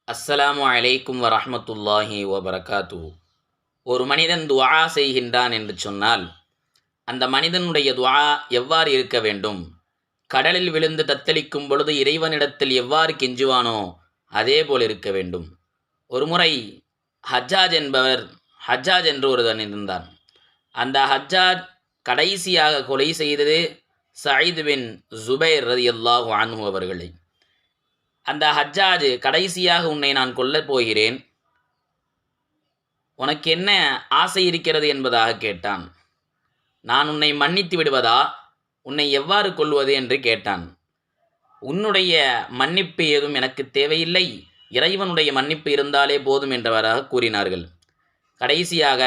அஸ்ஸலாமு அலைக்கும் வரஹ்மத்துல்லாஹி வபரகாத்துஹு. ஒரு மனிதன் துஆ செய்கின்றான் என்று சொன்னால் அந்த மனிதனுடைய துஆ எவ்வாறு இருக்க வேண்டும்? கடலில் விழுந்து தத்தளிக்கும் பொழுது இறைவனிடத்தில் எவ்வாறு கெஞ்சுவானோ அதே போல் இருக்க வேண்டும். ஒருமுறை ஹஜ்ஜாஜ் என்று ஒருவன் இருந்தான். அந்த ஹஜ்ஜாஜ் கடைசியாக கொலை செய்தது சயீத் பின் ஜுபைர் ரலியல்லாஹு அன்ஹு அவர்களை. அந்த ஹஜ்ஜாஜ் கடைசியாக உன்னை நான் கொல்லப் போகிறேன், உனக்கு என்ன ஆசை இருக்கிறது என்பதாக கேட்டான். நான் உன்னை மன்னித்து விடுவதா, உன்னை எவ்வாறு கொல்வது என்று கேட்டான். உன்னுடைய மன்னிப்பு ஏதும் எனக்கு தேவையில்லை, இறைவனுடைய மன்னிப்பு இருந்தாலே போதும் என்றவராக கூறினார்கள். கடைசியாக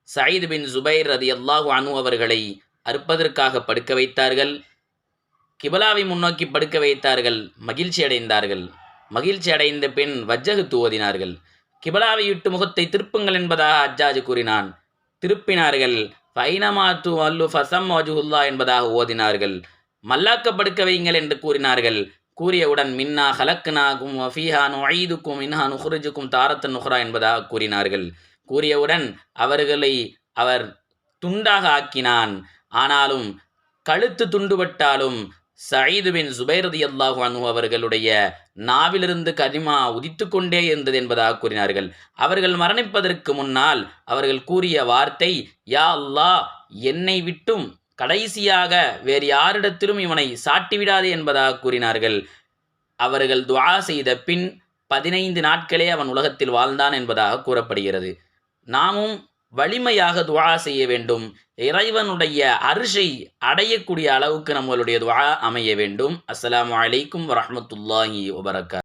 சயீத் பின் ஜுபைர் ரலியல்லாஹு அன்ஹு அவர்களை அறுப்பதற்காக படுக்க வைத்தார்கள். கிபலாவை முன்னோக்கி படுக்க வைத்தார்கள். மகிழ்ச்சி அடைந்தார்கள். மகிழ்ச்சி அடைந்த பின் வஜ்ஜகத்து ஓதினார்கள். கிபலாவை விட்டு முகத்தை திருப்புங்கள் என்பதாக ஹஜ்ஜாஜ் கூறினான். திருப்பினார்கள். ஃபைனமாத்து அல்லு ஃபசம் வஜுல்லா என்பதாக ஓதினார்கள். மல்லாக்க படுக்க வையுங்கள் என்று கூறினார்கள். கூறியவுடன் மின்னா ஹலக்னாகும் வஃபீஹா நுஈதுக்கும் மின்ஹா நுஹ்ரிஜுக்கும் தாரத்தன் நுஹ்ரா என்பதாக கூறினார்கள். கூறியவுடன் அவர்களை அவர் துண்டாக ஆக்கினான். ஆனாலும் கழுத்து துண்டுபட்டாலும் சயீத் பின் ஜுபைர் ரலியல்லாஹு அன்ஹு அவர்களுடைய நாவிலிருந்து கலிமா உதித்து கொண்டே இருந்தது என்பதாக கூறினார்கள். அவர்கள் மரணிப்பதற்கு முன்னால் அவர்கள் கூறிய வார்த்தை, யா அல்லாஹ், என்னை விட்டும் கடைசியாக வேறு யாரிடத்திலும் இவனை சாட்டிவிடாதே என்பதாக கூறினார்கள். அவர்கள் துஆ செய்த பின் 15 நாட்களே அவன் உலகத்தில் வாழ்ந்தான் என்பதாக கூறப்படுகிறது. நாமும் வலிமையாக துஆ செய்ய வேண்டும். இறைவனுடைய அர்ஷை அடையக்கூடிய அளவுக்கு நம்மளுடைய துஆ அமைய வேண்டும். அஸ்ஸலாமு அலைக்கும் வரஹ்மத்துல்லாஹி வபரகாத்துஹு.